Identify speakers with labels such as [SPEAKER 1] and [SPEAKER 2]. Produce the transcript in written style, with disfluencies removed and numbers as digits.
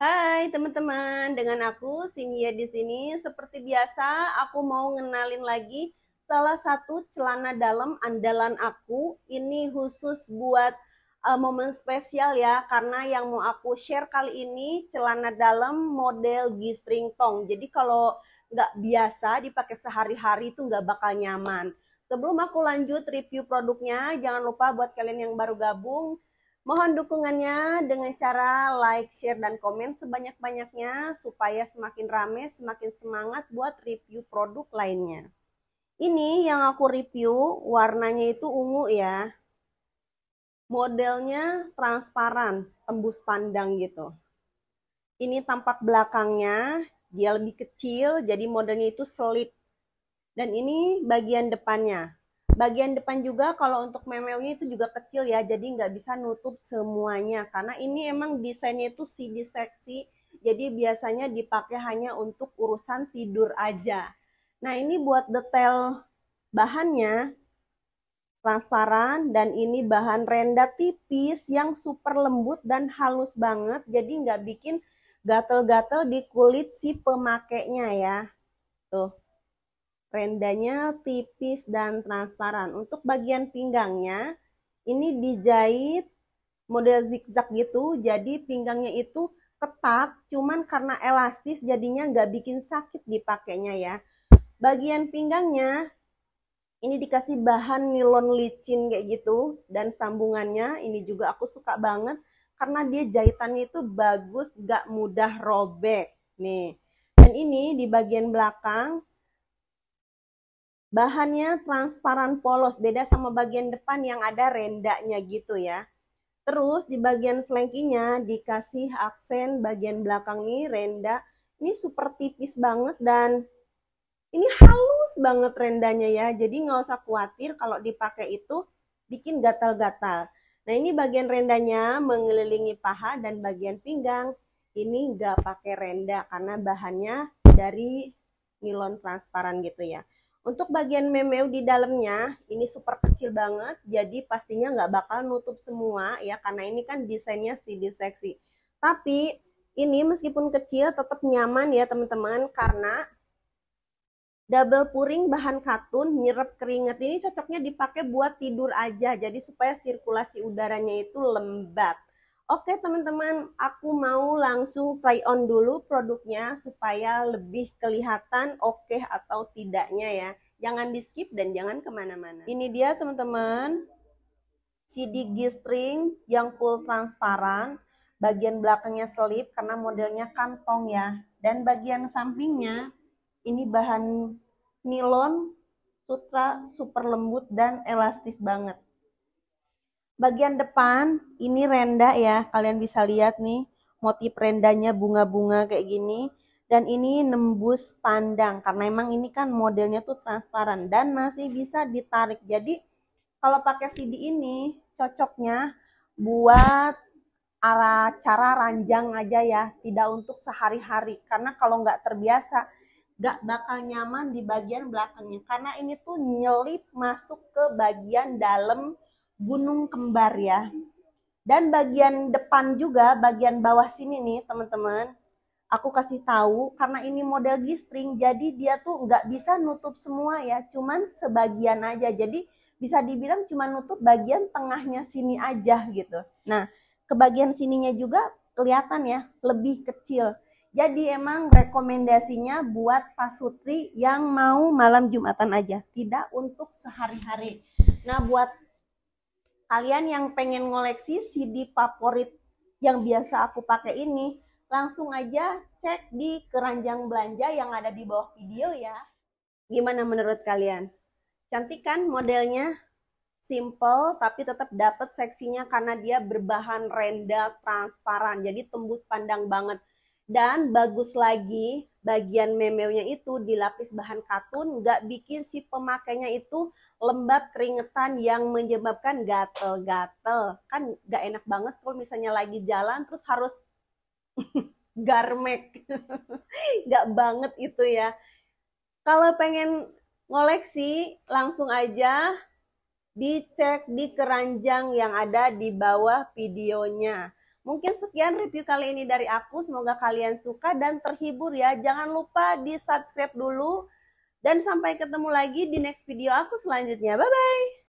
[SPEAKER 1] Hai teman-teman, dengan aku Sinia di sini. Seperti biasa, aku mau ngenalin lagi salah satu celana dalam andalan aku. Ini khusus buat momen spesial ya, karena yang mau aku share kali ini celana dalam model G-string tong. Jadi kalau nggak biasa dipakai sehari-hari itu nggak bakal nyaman. Sebelum aku lanjut review produknya, jangan lupa buat kalian yang baru gabung, mohon dukungannya dengan cara like, share, dan komen sebanyak-banyaknya supaya semakin rame, semakin semangat buat review produk lainnya. Ini yang aku review, warnanya itu ungu ya. Modelnya transparan, tembus pandang gitu. Ini tampak belakangnya, dia lebih kecil, jadi modelnya itu selip. Dan ini bagian depannya. Bagian depan juga kalau untuk memelnya itu juga kecil ya, jadi nggak bisa nutup semuanya. Karena ini emang desainnya itu CD seksi, jadi biasanya dipakai hanya untuk urusan tidur aja. Nah ini buat detail bahannya transparan dan ini bahan renda tipis yang super lembut dan halus banget, jadi nggak bikin gatel-gatel di kulit si pemakainya ya. Tuh, rendanya tipis dan transparan. Untuk bagian pinggangnya, ini dijahit model zigzag gitu, jadi pinggangnya itu ketat, cuman karena elastis jadinya nggak bikin sakit dipakainya ya. Bagian pinggangnya ini dikasih bahan nilon licin kayak gitu, dan sambungannya ini juga aku suka banget karena dia jahitannya itu bagus, nggak mudah robek. Nih, dan ini di bagian belakang bahannya transparan polos, beda sama bagian depan yang ada rendanya gitu ya. Terus di bagian selengkinya dikasih aksen bagian belakang nih renda. Ini super tipis banget dan ini halus banget rendanya ya. Jadi nggak usah khawatir kalau dipakai itu bikin gatal-gatal. Nah ini bagian rendanya mengelilingi paha dan bagian pinggang. Ini nggak pakai renda karena bahannya dari nilon transparan gitu ya. Untuk bagian memeu di dalamnya ini super kecil banget, jadi pastinya nggak bakal nutup semua ya karena ini kan desainnya CD seksi. Tapi ini meskipun kecil tetap nyaman ya teman-teman karena double puring bahan katun nyerap keringat. Ini cocoknya dipakai buat tidur aja, jadi supaya sirkulasi udaranya itu lembab. Oke teman-teman, aku mau langsung try on dulu produknya supaya lebih kelihatan oke atau tidaknya ya. Jangan di skip dan jangan kemana-mana. Ini dia teman-teman, CD G-string yang full transparan. Bagian belakangnya selip karena modelnya kantong ya. Dan bagian sampingnya ini bahan nilon sutra super lembut dan elastis banget. Bagian depan ini renda ya, kalian bisa lihat nih motif rendanya bunga-bunga kayak gini. Dan ini nembus pandang karena emang ini kan modelnya tuh transparan dan masih bisa ditarik. Jadi kalau pakai CD ini cocoknya buat cara ranjang aja ya, tidak untuk sehari-hari. Karena kalau nggak terbiasa, nggak bakal nyaman di bagian belakangnya. Karena ini tuh nyelip masuk ke bagian dalam gunung kembar ya. Dan bagian depan juga, bagian bawah sini nih teman-teman, aku kasih tahu karena ini model G-string, jadi dia tuh nggak bisa nutup semua ya, cuman sebagian aja. Jadi bisa dibilang cuma nutup bagian tengahnya sini aja gitu. Nah, ke bagian sininya juga kelihatan ya, lebih kecil. Jadi emang rekomendasinya buat pasutri yang mau malam Jumatan aja, tidak untuk sehari-hari. Nah, buat kalian yang pengen ngoleksi CD favorit yang biasa aku pakai ini, langsung aja cek di keranjang belanja yang ada di bawah video ya. Gimana menurut kalian? Cantik kan modelnya? Simple tapi tetap dapat seksinya karena dia berbahan renda transparan, jadi tembus pandang banget. Dan bagus lagi, bagian memeunya itu dilapis bahan katun, nggak bikin si pemakainya itu lembab keringetan yang menyebabkan gatel-gatel. Kan nggak enak banget kalau misalnya lagi jalan terus harus garmek. Nggak banget itu ya. Kalau pengen ngoleksi, langsung aja dicek di keranjang yang ada di bawah videonya. Mungkin sekian review kali ini dari aku. Semoga kalian suka dan terhibur ya. Jangan lupa di subscribe dulu. Dan sampai ketemu lagi di next video aku selanjutnya. Bye-bye.